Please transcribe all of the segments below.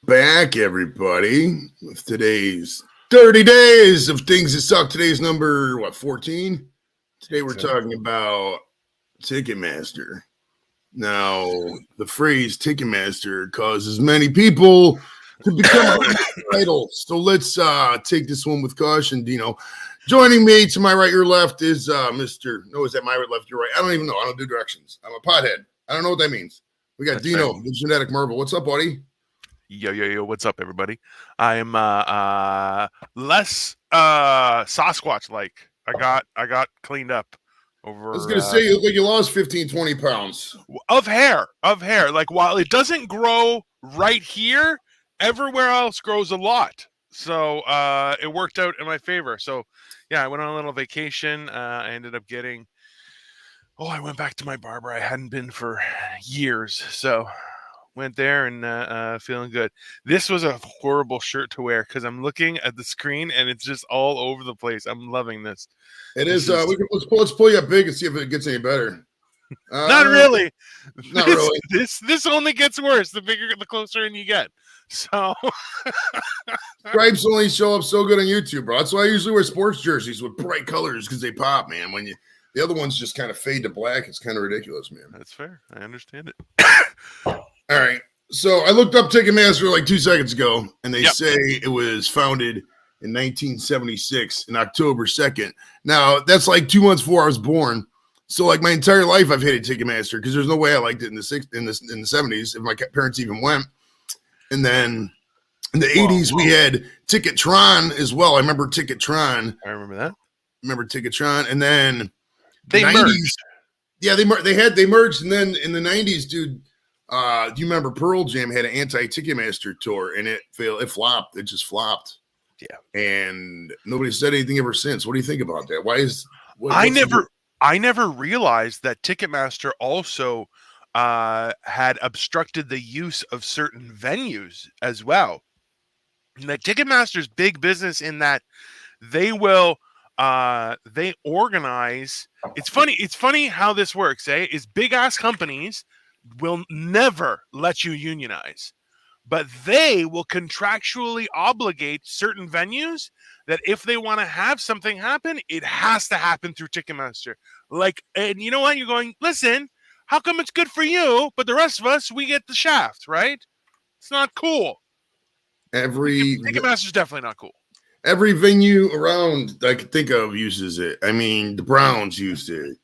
back, everybody, with today's 30 days of things that suck. Today's number, 14? Today we're talking about Ticketmaster. Now, the phrase Ticketmaster causes many people to become idle. So let's take this one with caution, Dino. Joining me to my right, your left is Mr. No, is that my right, left, your right? I don't even know. I don't do directions. I'm a pothead. I don't know what that means. We got Dino, the genetic marvel. What's up, buddy? Yo, what's up, everybody? I am less Sasquatch like. I got cleaned up over. I was gonna say, you look like you lost 15, 20 pounds of hair. Like, while it doesn't grow right here, everywhere else grows a lot. So it worked out in my favor. So yeah, I went on a little vacation. I ended up getting I went back to my barber. I hadn't been for years. So went there and feeling good. This was a horrible shirt to wear because I'm looking at the screen and it's just all over the place. I'm loving this. It is. Let's pull you up big and see if it gets any better. Not really. Not really. This only gets worse the closer in you get. So stripes only show up so good on YouTube, bro. That's why I usually wear sports jerseys with bright colors because they pop, man. When the other ones just kind of fade to black, it's kind of ridiculous, man. That's fair. I understand it. All right. So I looked up Ticketmaster like 2 seconds ago, and they say it was founded in 1976 in October 2nd. Now, that's like 2 months before I was born. So like my entire life I've hated Ticketmaster because there's no way I liked it in the 70s if my parents even went. And then in the 80s we had Tickettron as well. I remember Tickettron. I remember that. Ticketron, and then they 90s, merged. Yeah, they merged, and then in the 90s, dude. Do you remember Pearl Jam had an anti-Ticketmaster tour and it failed? It flopped. It just flopped. Yeah. And nobody said anything ever since. What do you think about that? I never realized that Ticketmaster also had obstructed the use of certain venues as well. And that Ticketmaster's big business in that they will they organize. It's funny how this works, is big ass companies will never let you unionize, but they will contractually obligate certain venues that if they want to have something happen, it has to happen through Ticketmaster. Like, and you know what? You're going, listen, how come it's good for you, but the rest of us, we get the shaft, right? It's not cool. Ticketmaster's definitely not cool. Every venue around I could think of uses it. I mean, the Browns used it.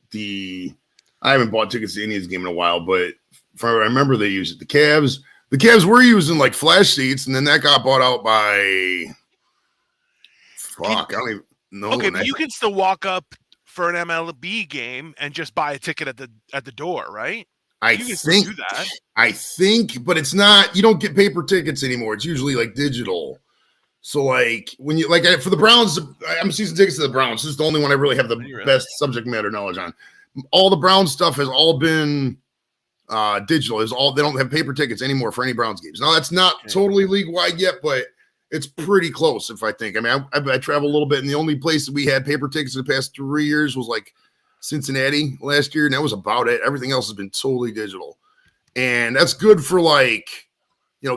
I haven't bought tickets to the Indians game in a while, but I remember they used it. The Cavs were using like flash seats, and then that got bought out by I don't even know. Okay, but you can still walk up for an MLB game and just buy a ticket at the door, right? I think do that. I think, but it's not. You don't get paper tickets anymore. It's usually like digital. So like when you for the Browns, I'm season tickets to the Browns. This is the only one I really have the best subject matter knowledge on. All the Browns stuff has all been digital. They don't have paper tickets anymore for any Browns games. Now that's not totally league wide yet, but it's pretty close. If I think, I mean, I travel a little bit, and the only place that we had paper tickets in the past 3 years was like Cincinnati last year, and that was about it. Everything else has been totally digital, and that's good for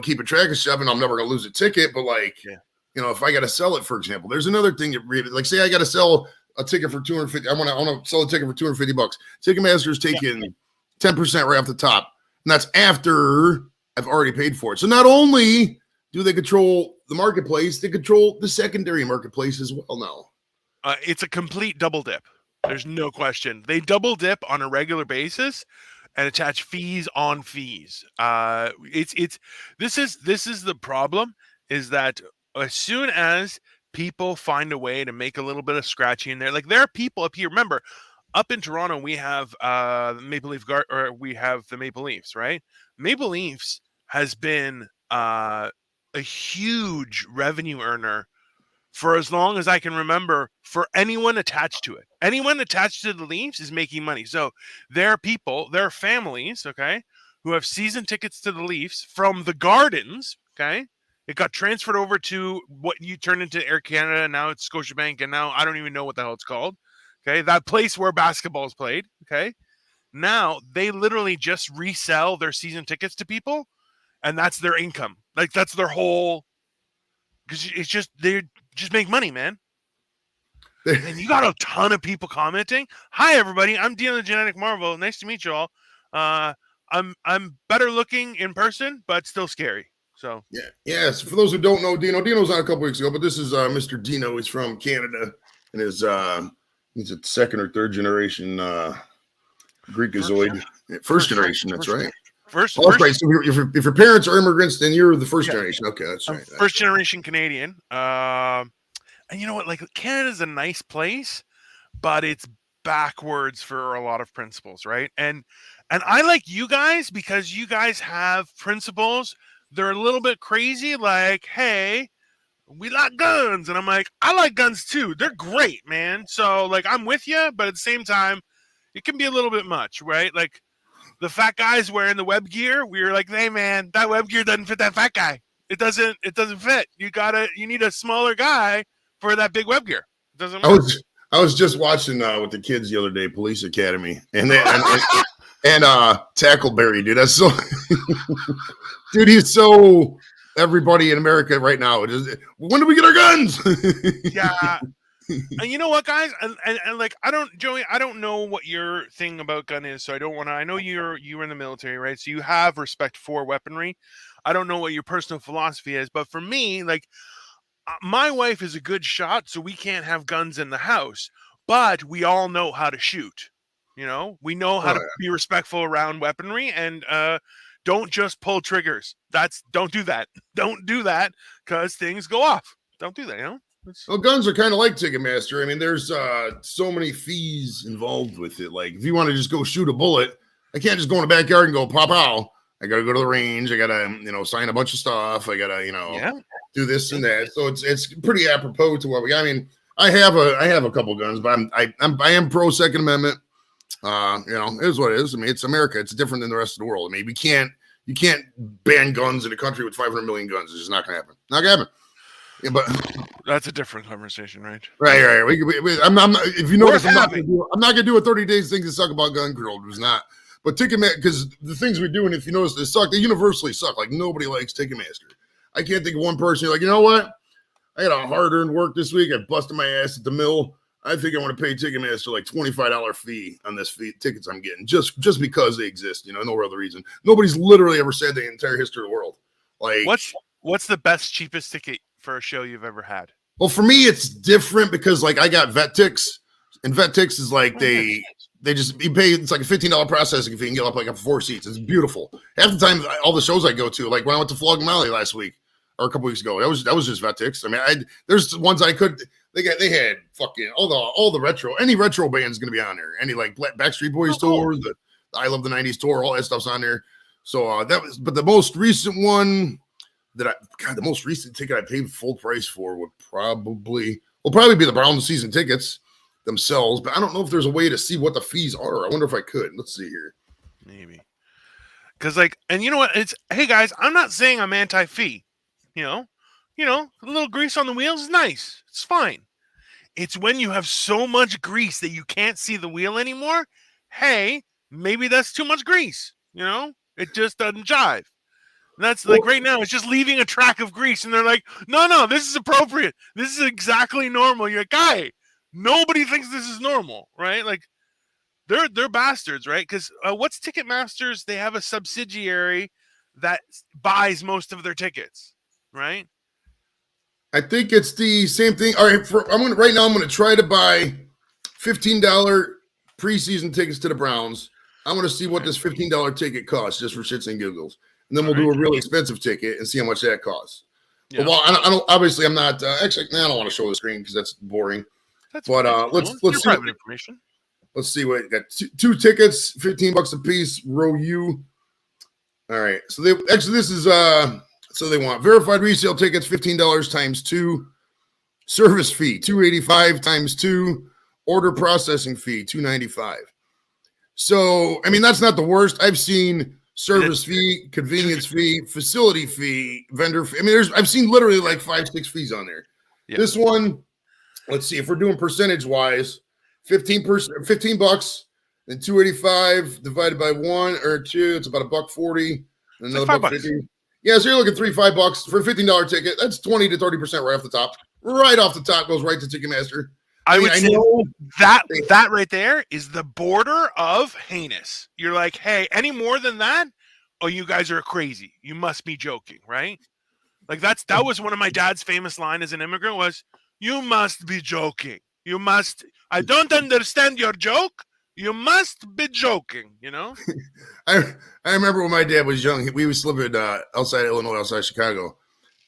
keeping track of stuff. And I'm never gonna lose a ticket, but if I got to sell it, for example, there's another thing that say I got to sell a ticket for $250. I want to sell a ticket for $250. Ticketmaster's taking 10% right off the top, and that's after I've already paid for it. So not only do they control the marketplace, they control the secondary marketplace as well now. It's a complete double dip. There's no question. They double dip on a regular basis and attach fees on fees. This is the problem, is that as soon as people find a way to make a little bit of scratchy in there, like there are people up here. Remember, up in Toronto, we have we have the Maple Leafs, right? Maple Leafs has been a huge revenue earner for as long as I can remember for anyone attached to it. Anyone attached to the Leafs is making money. So there are families, okay, who have season tickets to the Leafs from the Gardens, okay? It got transferred over to what you turned into Air Canada, and now it's Scotiabank, and now I don't even know what the hell it's called. Okay, that place where basketball is played. Okay, now they literally just resell their season tickets to people, and that's their income. Like that's their whole. Because it's just they just make money, man. And you got a ton of people commenting. Hi, everybody. I'm Dino the Genetic Marvel. Nice to meet you all. I'm better looking in person, but still scary. So yeah. So for those who don't know, Dino's on a couple weeks ago, but this is Mr. Dino. He's from Canada, and he's a second or third generation Greekazoid. First generation. That's right. First, right. So if your parents are immigrants, then you're the first generation. Okay, that's right. First generation Canadian. And you know what? Like Canada's a nice place, but it's backwards for a lot of principles, right? And I like you guys because you guys have principles. They're a little bit crazy, like, hey, we like guns. And I'm like, I like guns too. They're great, man. So like I'm with you, but at the same time, it can be a little bit much, right? Like the fat guy's wearing the web gear. We were like, hey man, that web gear doesn't fit that fat guy. It doesn't fit. You need a smaller guy for that big web gear. It doesn't work. I was just watching with the kids the other day, Police Academy, and Tackleberry, dude. That's so dude, he's so everybody in America right now. When do we get our guns? Yeah. And you know what, guys? And like Joey, I don't know what your thing about gun is, so I don't want to. I know you were in the military, right? So you have respect for weaponry. I don't know what your personal philosophy is, but for me, like my wife is a good shot, so we can't have guns in the house, but we all know how to shoot. You know, we know how to be respectful around weaponry, and don't just pull triggers. Don't do that. Don't do that because things go off. Don't do that. You know. Well, guns are kind of like Ticketmaster. I mean, there's so many fees involved with it. Like, if you want to just go shoot a bullet, I can't just go in the backyard and go pop out. I got to go to the range. I got to, sign a bunch of stuff. I got to, do this and that. So it's pretty apropos to what we got. I mean, I have a couple guns, but I am pro Second Amendment. It is what it is. I mean, it's America. It's different than the rest of the world. I mean, you can't ban guns in a country with 500 million guns. It's just not gonna happen. Not gonna happen. Yeah, but that's a different conversation, right? Right. I'm not. If you notice, I'm not gonna do a 30 days thing to suck about gun control. It was not. But Ticketmaster, because the things we do, and if you notice, they suck. They universally suck. Like nobody likes Ticketmaster. I can't think of one person. You're like, you know what? I had a hard-earned work this week. I busted my ass at the mill. I think I want to pay Ticketmaster like $25 fee on this tickets I'm getting just because they exist. No other reason. Nobody's literally ever said the entire history of the world. Like, what's the best cheapest ticket for a show you've ever had? Well, for me, it's different because like I got VetTix, and VetTix is like you pay, it's like a $15 processing fee and get up like 4 seats. It's beautiful. Half the time, all the shows I go to, like when I went to Flog Malley last week or a couple weeks ago, that was just VetTix. I mean, there's ones I could. They had fucking all the retro. Any retro band's gonna be on there. Any like Backstreet Boys tour, the I Love the '90s tour, all that stuff's on there. So but the most recent one the most recent ticket I paid full price for will probably be the Browns season tickets themselves. But I don't know if there's a way to see what the fees are. I wonder if I could. Let's see here. Maybe. Because and you know what? Hey guys, I'm not saying I'm anti-fee. A little grease on the wheels is nice. It's fine. It's when you have so much grease that you can't see the wheel anymore. Hey, maybe that's too much grease. It just doesn't jive. And that's like right now, it's just leaving a track of grease. And they're like, no, this is appropriate. This is exactly normal. You're like, guy, nobody thinks this is normal, right? Like they're bastards, right? Because what's Ticketmaster's? They have a subsidiary that buys most of their tickets, right? I think it's the same thing. All right, I'm going to try to buy $15 preseason tickets to the Browns. I'm going to see what this $15 ticket costs just for shits and giggles. And then we'll do a really expensive ticket and see how much that costs. Yeah. Well, I don't. Obviously, I'm not. Actually, I don't want to show the screen because that's boring. Let's see. Information. Let's see what got. Two tickets, $15 a piece. Row U. All right. So this is So they want verified resale tickets, $15 times 2. Service fee, $285 times 2. Order processing fee, $295. So I mean that's not the worst. I've seen service fee, convenience fee, facility fee, vendor fee. I mean, I've seen literally like 5-6 fees on there. Yeah. This one, let's see if we're doing percentage wise, $15, then 285 divided by 1 or 2, it's about $1.40. Another $1.50. Yeah, so you're looking $3-5 for a $15 ticket. That's 20 to 30% right off the top. Right off the top goes right to Ticketmaster. I would say that right there is the border of heinous. You're like, hey, any more than that? Oh, you guys are crazy. You must be joking, right? Like that was one of my dad's famous line as an immigrant was, you must be joking. You must. I don't understand your joke. You must be joking, you know? I remember when my dad was young, we used to live outside Illinois, outside Chicago.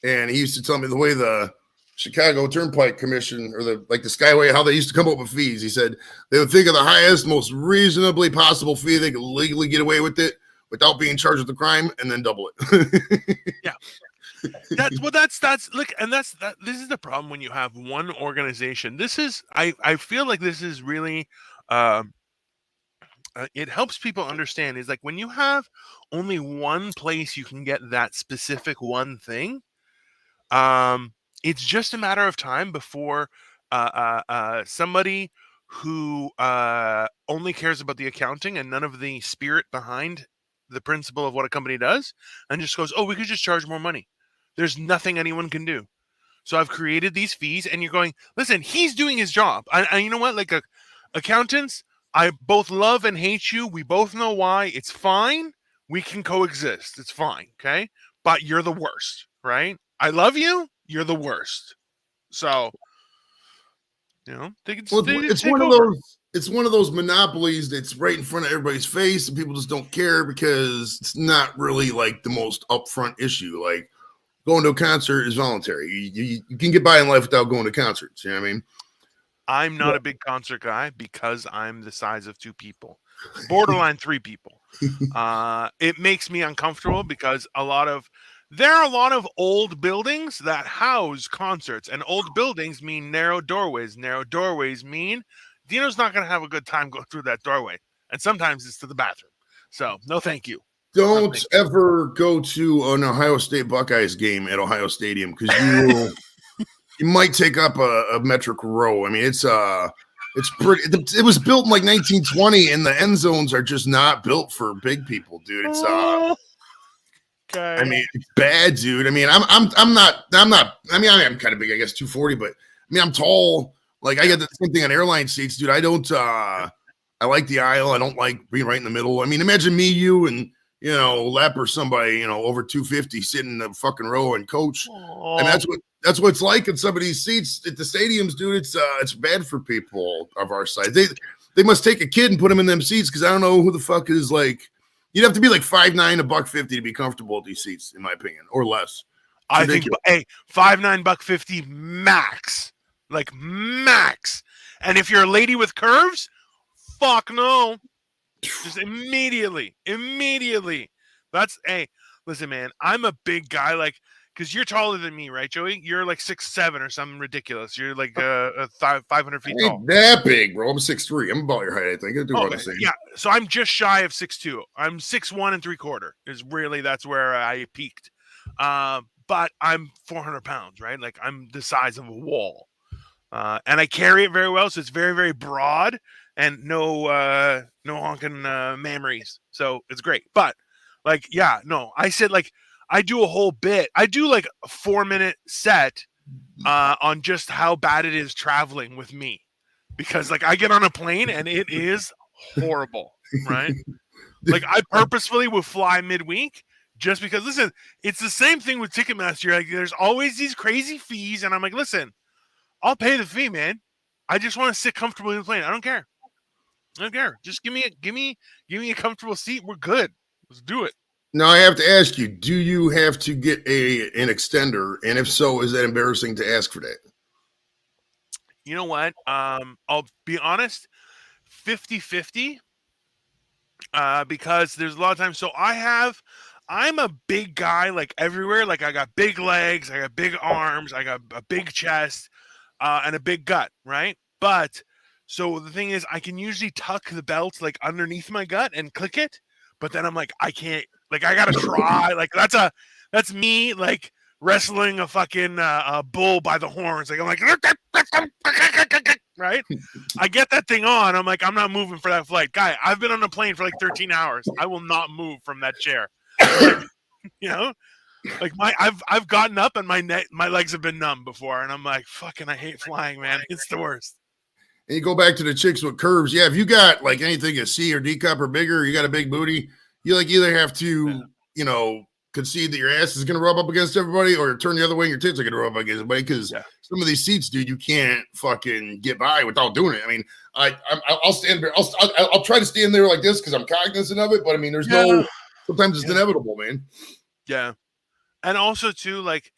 And he used to tell me the way the Chicago Turnpike Commission or the Skyway, how they used to come up with fees. He said they would think of the highest, most reasonably possible fee they could legally get away with it without being charged with the crime, and then double it. Yeah. That's look, and this is the problem when you have one organization. This is I feel like this is really it helps people understand is like when you have only one place you can get that specific one thing, it's just a matter of time before somebody who only cares about the accounting and none of the spirit behind the principle of what a company does and just goes, oh, we could just charge more money. There's nothing anyone can do. So I've created these fees and you're going, listen, he's doing his job. And you know what? Like accountants, I both love and hate you. We both know why. It's fine. We can coexist. It's fine. Okay. But you're the worst, right? I love you. You're the worst. So, you know, it's one of those. It's one of those monopolies that's right in front of everybody's face, and people just don't care because it's not really like the most upfront issue. Like going to a concert is voluntary. You can get by in life without going to concerts. You know what I mean? I'm not a big concert guy because I'm the size of 2 people, borderline 3 people. It makes me uncomfortable because there are a lot of old buildings that house concerts, and old buildings mean narrow doorways. Narrow doorways mean Dino's not going to have a good time going through that doorway, and sometimes it's to the bathroom. So, no, thank you. Don't ever go to an Ohio State Buckeyes game at Ohio Stadium because you might take up a metric row. I mean, it's pretty. It was built in like 1920, and the end zones are just not built for big people, dude. It's Okay. I mean, it's bad, dude. I mean, I'm not. I mean, I am kind of big, I guess, 240, but I mean, I'm tall. Like I get the same thing on airline seats, dude. I don't. I like the aisle. I don't like being right in the middle. I mean, imagine me, you, and Lep or somebody, over 250 sitting in the fucking row and coach, and that's what it's like in some of these seats at the stadiums, dude. It's bad for people of our size. They must take a kid and put him in them seats because I don't know who the fuck is like. You'd have to be like 5'9", $150 to be comfortable at these seats, in my opinion, or less. I think, hey, 5'9", $150 max, like max. And if you're a lady with curves, fuck no, just immediately. That's listen, man. I'm a big guy, like, because you're taller than me, right, Joey? You're like 6'7" or something ridiculous. You're like 500 feet tall. That big, bro. I'm 6'3". I'm about your height, I think. I do about the same. Yeah, so I'm just shy of 6'2". I'm 6'1 3/4. That's where I peaked. But I'm 400 pounds, right? Like I'm the size of a wall, and I carry it very well. So it's very, very broad and no honking memories. So it's great. But like, yeah, no, I said like. I do a whole bit. I do like a 4-minute set on just how bad it is traveling with me, because like I get on a plane and it is horrible, right? Like I purposefully will fly midweek just because. Listen, it's the same thing with Ticketmaster. Like there's always these crazy fees, and I'm like, listen, I'll pay the fee, man. I just want to sit comfortably in the plane. I don't care. Just give me a comfortable seat. We're good. Let's do it. Now I have to ask you, do you have to get an extender? And if so, is that embarrassing to ask for that? You know what? I'll be honest, 50-50. Because there's a lot of times. So I'm a big guy, like everywhere. Like I got big legs, I got big arms, I got a big chest, and a big gut, right? But so the thing is, I can usually tuck the belt like underneath my gut and click it. But then I'm like, I can't. Like I gotta try. Like that's me like wrestling a fucking bull by the horns. Like I'm like, right? I get that thing on. I'm like, I'm not moving for that flight, guy. I've been on a plane for like 13 hours. I will not move from that chair. Like I've gotten up and my legs have been numb before, and I'm like, fucking, I hate flying, man. It's the worst. And you go back to the chicks with curves. Yeah, if you got like anything a C or D cup or bigger, you got a big booty, you like either have to, concede that your ass is going to rub up against everybody, or turn the other way and your tits are going to rub up against everybody. Because some of these seats, dude, you can't fucking get by without doing it. I mean, I'll stand there. I'll try to stand there like this because I'm cognizant of it. But I mean, there's no. Sometimes it's inevitable, man. Yeah, and also too, like,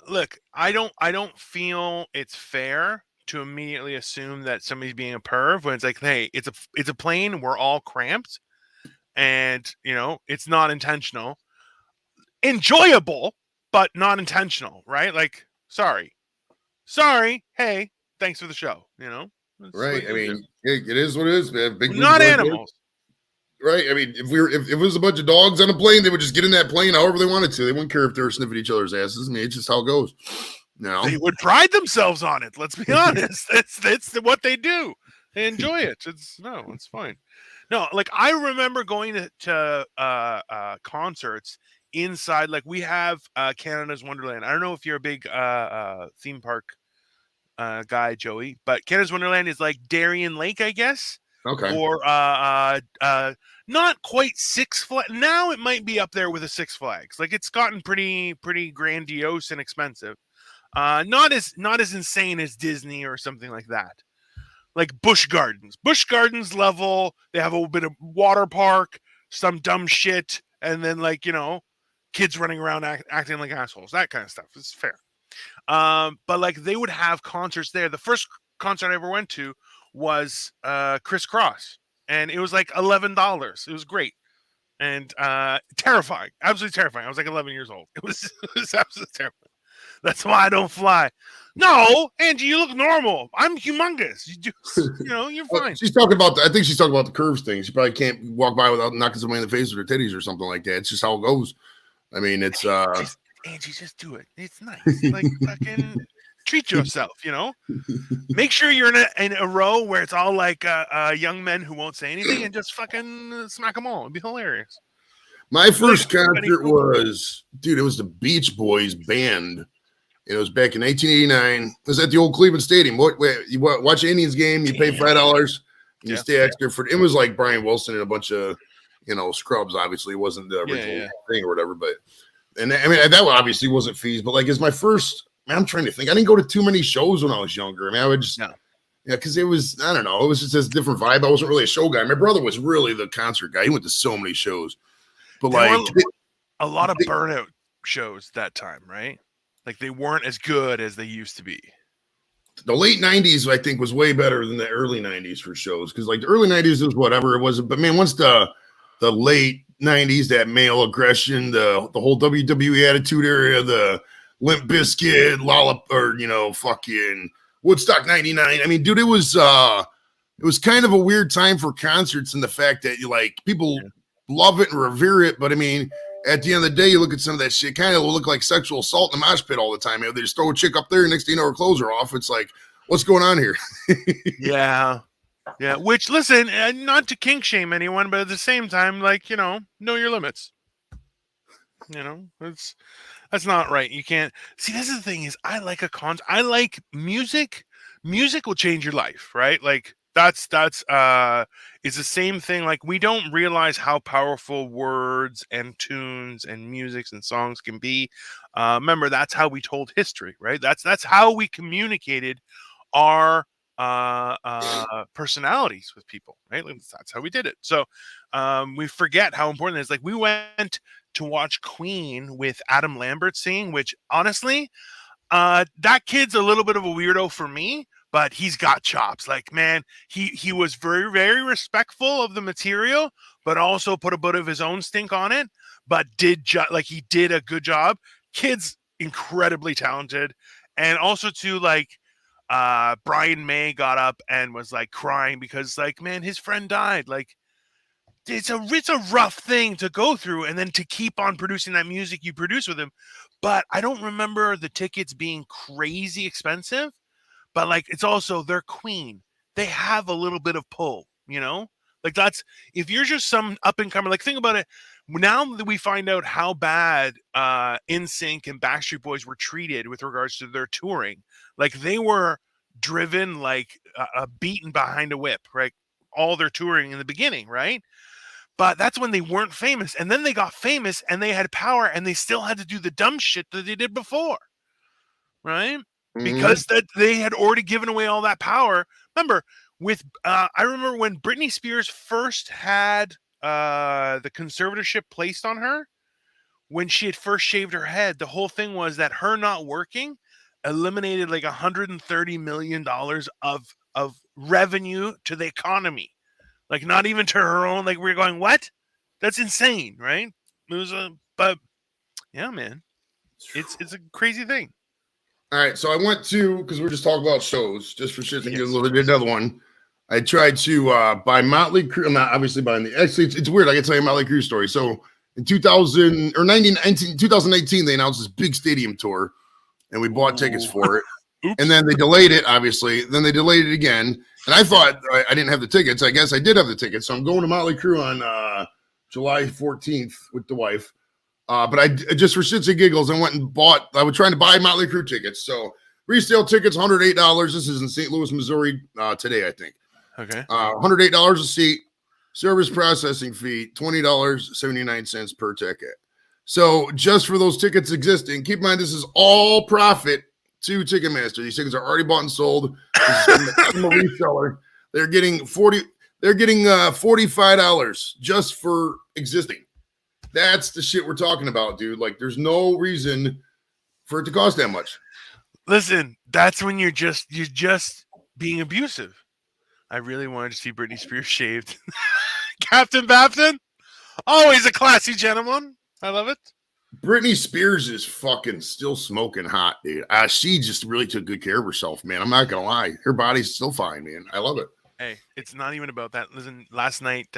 look, I don't feel it's fair to immediately assume that somebody's being a perv when it's like, hey, it's a plane. We're all cramped, and it's not intentional. Enjoyable, but not intentional, right? Like, sorry. Hey, thanks for the show. Right. I mean, it is what it is, man. Big not animals. Right. I mean, if it was a bunch of dogs on a plane, they would just get in that plane however they wanted to. They wouldn't care if they were sniffing each other's asses. I mean, it's just how it goes. No, they would pride themselves on it. Let's be honest. It's what they do. They enjoy it. It's fine. No, like I remember going to concerts inside. Like we have Canada's Wonderland. I don't know if you're a big theme park guy, Joey, but Canada's Wonderland is like Darien Lake, I guess. Okay. Or not quite Six Flags. Now it might be up there with a Six Flags. Like it's gotten pretty grandiose and expensive. Not as insane as Disney or something like that. Like Busch Gardens level. They have a bit of water park, some dumb shit, and then like kids running around acting like assholes. That kind of stuff is fair. But like they would have concerts there. The first concert I ever went to was Criss Cross, and it was like $11. It was great and terrifying, absolutely terrifying. I was like 11 years old. It was absolutely terrifying. That's why I don't fly. No, Angie, you look normal. I'm humongous. You're fine. She's talking about. I think she's talking about the curves thing. She probably can't walk by without knocking somebody in the face with her titties or something like that. It's just how it goes. I mean, it's Angie, just do it. It's nice. Like fucking treat yourself. Make sure you're in a row where it's all like young men who won't say anything, and just fucking smack them all. It'd be hilarious. My first concert was, dude, it was the Beach Boys band. It was back in 1989. It was at the old Cleveland Stadium. You watch an Indians game, you pay $5, and you stay extra for. It was like Brian Wilson and a bunch of, scrubs. Obviously, it wasn't the original thing or whatever. But, and I mean, that obviously wasn't fees. But like, it's my first. Man, I'm trying to think. I didn't go to too many shows when I was younger. I mean, I would just, because it was, I don't know, it was just a different vibe. I wasn't really a show guy. My brother was really the concert guy. He went to so many shows. But there like a lot of burnout shows that time, right? Like they weren't as good as they used to be. The late 90s, I think, was way better than the early 90s for shows. Because like the early 90s was whatever it was. But man, once the late 90s, that male aggression, the whole WWE Attitude Era, the Limp Bizkit, fucking Woodstock 99. I mean, dude, it was kind of a weird time for concerts, and the fact that people love it and revere it, but I mean, at the end of the day, you look at some of that shit, kind of look like sexual assault in the mosh pit all the time. They just throw a chick up there, and next thing you know, her clothes are off. It's like, what's going on here? Yeah. Which, listen, not to kink shame anyone, but at the same time, like, know your limits. That's not right. You can't see. This is the thing: is I like I like music. Music will change your life, right? Like that's it's the same thing. Like we don't realize how powerful words and tunes and musics and songs can be. Remember, that's how we told history, right? That's how we communicated our personalities with people, right? Like, that's how we did it. So we forget how important it is. Like we went to watch Queen with Adam Lambert singing, which honestly, that kid's a little bit of a weirdo for me, but he's got chops. Like, man, he was very, very respectful of the material, but also put a bit of his own stink on it, but he did a good job. Kid's incredibly talented. And also too, like, Brian May got up and was like crying because, like, man, his friend died. Like, it's a rough thing to go through, and then to keep on producing that music you produce with him. But I don't remember the tickets being crazy expensive. But like, it's also their Queen. They have a little bit of pull, Like that's if you're just some up and comer. Like think about it. now that we find out how bad NSYNC and Backstreet Boys were treated with regards to their touring, like they were driven like beaten behind a whip, right? All their touring in the beginning, right? But that's when they weren't famous. And then they got famous and they had power and they still had to do the dumb shit that they did before. Right? Because that they had already given away all that power. Remember, with I remember when Britney Spears first had the conservatorship placed on her, when she had first shaved her head, the whole thing was that her not working eliminated like $130 million of revenue to the economy. Like not even to her own. Like we're going, what? That's insane, right? It was but yeah, man, it's a crazy thing. All right, so I went to, because we're just talking about shows, just for shit and giggles. I did another one. I tried to buy Motley Crue. I'm not obviously buying the. Actually, it's weird. I can tell you a Motley Crue story. So in 2019, they announced this big stadium tour, and we bought tickets for it. And then they delayed it, obviously. Then they delayed it again. And I thought I didn't have the tickets. I guess I did have the tickets. So I'm going to Motley Crue on July 14th with the wife. But I just for shits and giggles, I went and bought. I was trying to buy Motley Crue tickets. So resale tickets, $108. This is in St. Louis, Missouri today, I think. Okay. $108 a seat. Service processing fee, $20.79 per ticket. So just for those tickets existing, keep in mind this is all profit to Ticketmaster. These tickets are already bought and sold. I'm a reseller. They're getting $45 just for existing. That's the shit we're talking about, dude. Like, there's no reason for it to cost that much. Listen, that's when you're just being abusive. I really wanted to see Britney Spears shaved. Captain Bapton, always a classy gentleman. I love it. Britney Spears is fucking still smoking hot, dude. She just really took good care of herself, man. I'm not gonna lie. Her body's still fine, man. I love it. Hey, it's not even about that. Listen, last night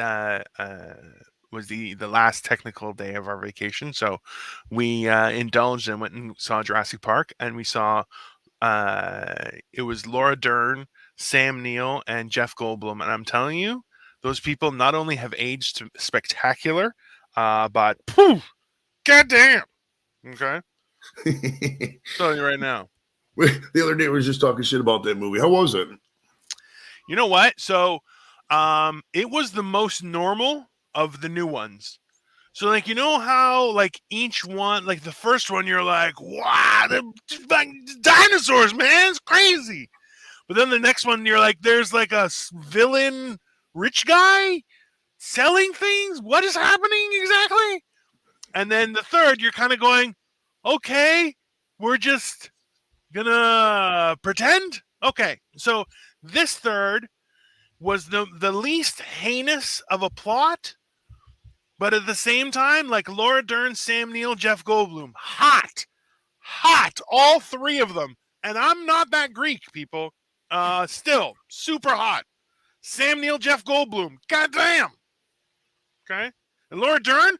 was the last technical day of our vacation, so we indulged and went and saw Jurassic Park, and we saw it was Laura Dern, Sam Neill, and Jeff Goldblum, and I'm telling you, those people not only have aged spectacular, but poof, goddamn. Okay, telling you right now. The other day we was just talking shit about that movie. How was it? You know what? So, it was the most normal of the new ones. So, like, you know how, like, each one, like, the first one, you're like, wow, they're like dinosaurs, man. It's crazy. But then the next one, you're like, there's, like, a villain rich guy selling things? What is happening exactly? And then the third, you're kind of going, okay, we're just gonna pretend? Okay. So this third was the least heinous of a plot, but at the same time, like Laura Dern, Sam Neill, Jeff Goldblum, hot, all three of them. And I'm not that Greek, people. Still super hot. Sam Neill, Jeff Goldblum, goddamn. Okay, and Laura Dern,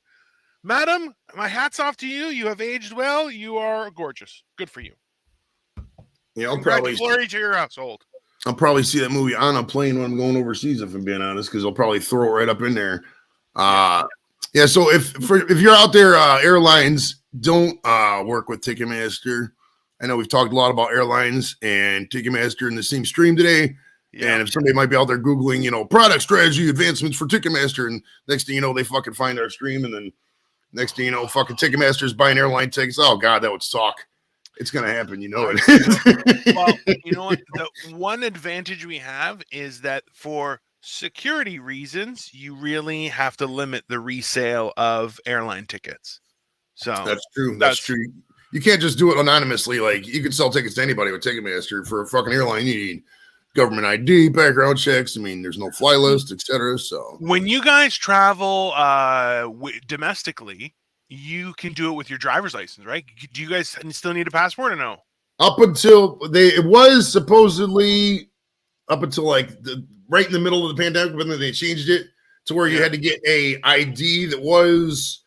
madam, my hat's off to you. You have aged well. You are gorgeous. Good for you. Yeah, I'll probably glory to your household. I'll probably see that movie on a plane when I'm going overseas, if I'm being honest, because I'll probably throw it right up in there. Yeah. So if you're out there, airlines don't work with Ticketmaster. I know we've talked a lot about airlines and Ticketmaster in the same stream today. Yeah. And if somebody might be out there Googling, product strategy advancements for Ticketmaster, and next thing you know, they fucking find our stream, and then next thing you know, fucking Ticketmaster's buying airline tickets. Oh God, that would suck. It's gonna happen, you know it. Well, you know what? The one advantage we have is that for security reasons, you really have to limit the resale of airline tickets. So that's true. That's true. You can't just do it anonymously. Like, you can sell tickets to anybody with Ticketmaster. For a fucking airline, you need government ID, background checks. I mean, there's no fly list, etc. So when you guys travel domestically, you can do it with your driver's license, right? Do you guys still need a passport or no? Up until it was supposedly up until like right in the middle of the pandemic, but then they changed it to where you had to get a ID that was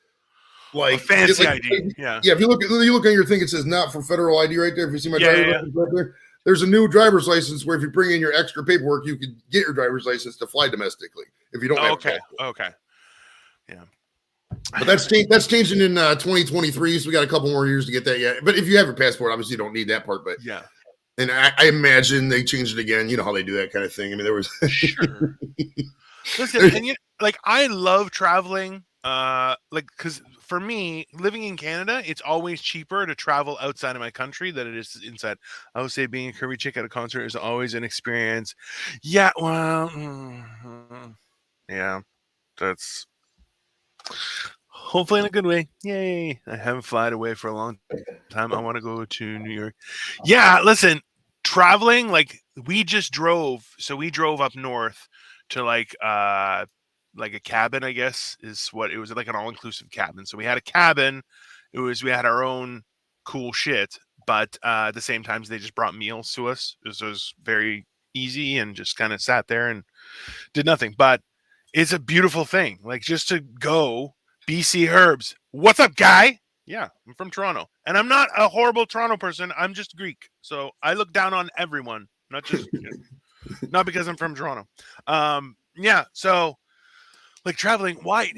like a fancy ID. Yeah. If you look on your thing, it says not for federal ID right there. If you see my driver's license right there, there's a new driver's license where if you bring in your extra paperwork, you can get your driver's license to fly domestically if you don't have a passport. Okay. Yeah. But that's changing in 2023, so we got a couple more years to get that yet. But if you have your passport, obviously you don't need that part. But yeah, and I imagine they changed it again. You know how they do that kind of thing. I mean, there was sure. Listen, and like I love traveling. Like because for me, living in Canada, it's always cheaper to travel outside of my country than it is inside. I would say being a Kirby chick at a concert is always an experience. Yeah, well, yeah, that's hopefully in a good way. Yay! I haven't flown away for a long time. I want to go to New York. Yeah, listen, traveling like we just drove. So we drove up north to like a cabin, I guess is what it was, like an all-inclusive cabin. So we had a cabin. We had our own cool shit, but at the same time they just brought meals to us. It was very easy and just kind of sat there and did nothing. But it's a beautiful thing. Like just to go BC Herbs. What's up, guy? Yeah, I'm from Toronto. And I'm not a horrible Toronto person. I'm just Greek. So I look down on everyone, not just not because I'm from Toronto. Yeah, so like traveling, why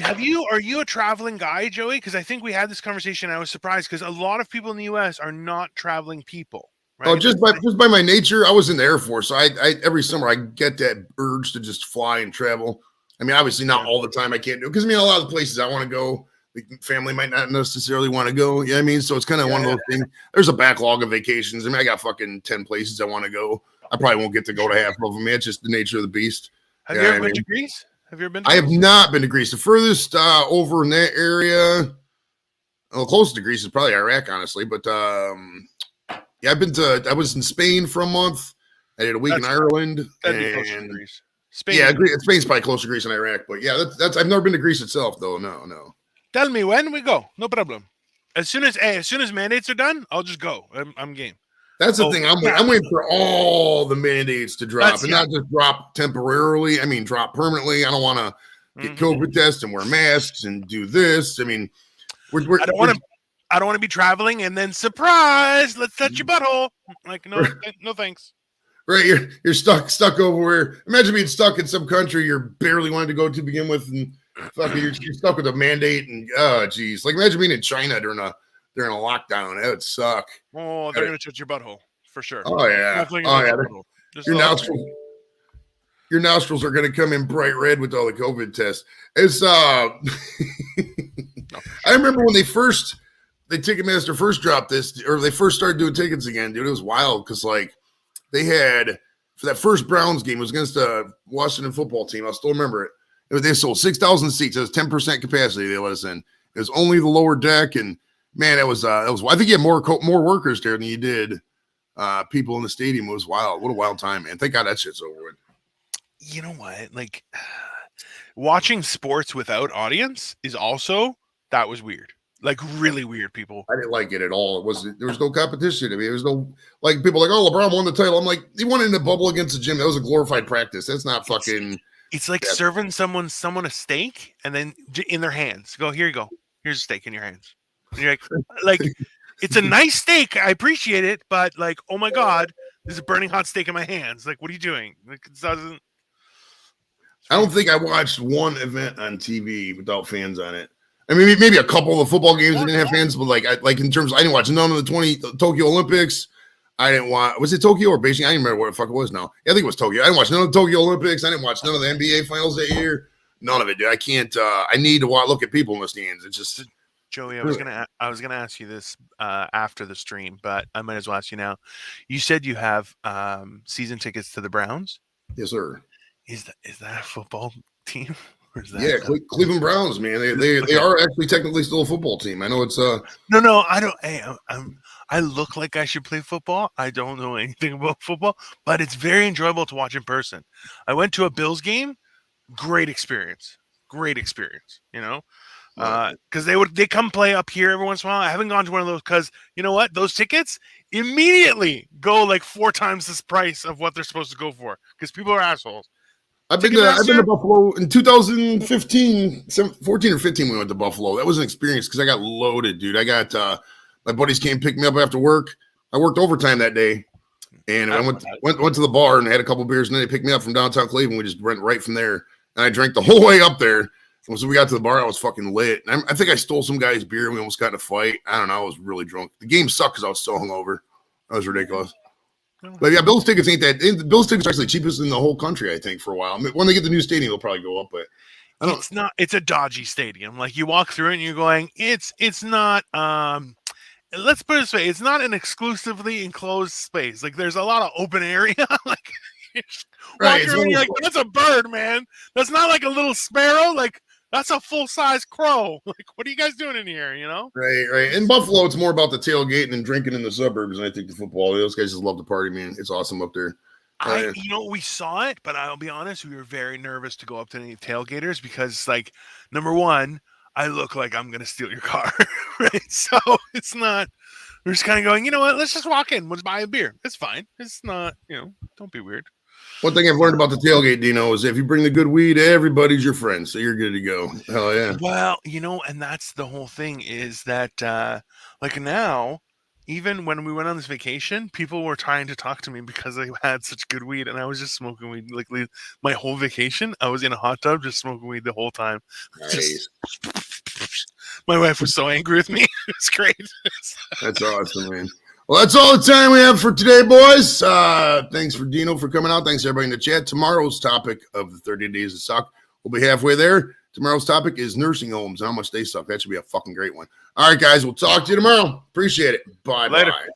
are you a traveling guy, Joey? Because I think we had this conversation. I was surprised because a lot of people in the US are not traveling people. Right? Oh, just by my nature, I was in the Air Force. So I every summer I get that urge to just fly and travel. I mean, obviously not all the time. I can't do it because I mean a lot of the places I want to go, the family might not necessarily want to go. Yeah, I mean, so it's kind of one of those things. There's a backlog of vacations. I mean, I got fucking 10 places I want to go. I probably won't get to go to half of them. It's just the nature of the beast. Have you ever been to Greece? Have you ever been to Greece? I have not been to Greece. The furthest over in that area, well, closest to Greece is probably Iraq, honestly. But yeah, I was in Spain for a month. I did a week in Ireland. That'd be closer to Greece. Spain. Yeah, Spain's probably closer to Greece than Iraq. But yeah, that's I've never been to Greece itself, though. No. Tell me when we go. No problem. As soon as mandates are done, I'll just go. I'm game. That's the thing. I'm waiting for all the mandates to drop, and not just drop temporarily. I mean, drop permanently. I don't want to get COVID tests and wear masks and do this. I mean, I don't want to be traveling and then surprise, let's touch your butthole. Like no thanks. Right, you're stuck over where. Imagine being stuck in some country you're barely wanting to go to begin with, and fucking you're stuck with a mandate. And oh, geez, like imagine being in China during a lockdown. That would suck. Oh, they're gonna touch your butthole for sure. Oh yeah, your nostrils are gonna come in bright red with all the COVID tests. It's I remember when Ticketmaster first dropped this, or they first started doing tickets again, dude. It was wild because like. They had, for that first Browns game, it was against the Washington football team. I still remember it. They sold 6,000 seats. It was 10% capacity they let us in. It was only the lower deck. And, man, that was I think you had more workers there than you did people in the stadium. It was wild. What a wild time, man. Thank God that shit's over with. You know what? Like, watching sports without audience that was weird. Like really weird, people. I didn't like it at all. There was no competition. I mean, there was no like people like, oh, LeBron won the title. I'm like, he won in the bubble against the gym. That was a glorified practice. That's not fucking. It's like serving someone a steak and then in their hands. Go, here you go. Here's a steak in your hands. And you're like it's a nice steak. I appreciate it, but like, oh my God, there's a burning hot steak in my hands. Like, what are you doing? Like, it doesn't. I don't think I watched one event on TV without fans on it. I mean, maybe a couple of football games didn't have fans, but like in terms of, I didn't watch none of the Tokyo Olympics. I didn't watch, was it Tokyo or Beijing? I don't remember what the fuck it was now. Yeah, I think it was Tokyo. I didn't watch none of the Tokyo Olympics. I didn't watch none of the NBA finals that year. None of it, dude. I can't, I need to look at people in the stands. It's just. Joey, I was gonna ask you this after the stream, but I might as well ask you now. You said you have season tickets to the Browns? Yes, sir. Is that a football team? Yeah, Cleveland Browns, man. They are actually technically still a football team. I know it's No, I don't. Hey, I look like I should play football. I don't know anything about football, but it's very enjoyable to watch in person. I went to a Bills game. Great experience. You know, because they come play up here every once in a while. I haven't gone to one of those because you know what? Those tickets immediately go like 4 times this price of what they're supposed to go for because people are assholes. I've been to Buffalo in 2015, 14 or 15. We went to Buffalo. That was an experience because I got loaded, dude. I got my buddies came pick me up after work. I worked overtime that day, and I went to the bar and had a couple beers, and then they picked me up from downtown Cleveland. We just went right from there, and I drank the whole way up there. So we got to the bar. I was fucking lit. And I think I stole some guy's beer. And we almost got in a fight. I don't know. I was really drunk. The game sucked because I was so hungover. That was ridiculous. But yeah, Bills tickets ain't that. The Bills tickets are actually cheapest in the whole country, I think, for a while. I mean, when they get the new stadium, they'll probably go up. But I don't. It's not. It's a dodgy stadium. Like you walk through it and you're going, it's not. Let's put it this way: it's not an exclusively enclosed space. Like there's a lot of open area. Like Right, walking around, you're like, that's a bird, man. That's not like a little sparrow. Like that's a full size crow. Like what are you guys doing in here? You know? Right. In Buffalo, it's more about the tailgating and drinking in the suburbs. And I think the football, those guys just love the party, man. It's awesome up there. We saw it, but I'll be honest, we were very nervous to go up to any tailgaters because, like, number one, I look like I'm gonna steal your car, right? So it's not. We're just kind of going, you know what? Let's just walk in. Let's buy a beer. It's fine. It's not, don't be weird. One thing I've learned about the tailgate, Dino, is if you bring the good weed, everybody's your friend, so you're good to go. Hell yeah. Well, and that's the whole thing is that, like now, even when we went on this vacation, people were trying to talk to me because I had such good weed, and I was just smoking weed. Like my whole vacation, I was in a hot tub just smoking weed the whole time. Nice. My wife was so angry with me. It was great. That's awesome, man. Well, that's all the time we have for today, boys. Thanks for Dino for coming out. Thanks everybody in the chat. Tomorrow's topic of the 30 days that suck. We'll be halfway there. Tomorrow's topic is nursing homes and how much they suck. That should be a fucking great one. All right, guys. We'll talk to you tomorrow. Appreciate it. Bye-bye.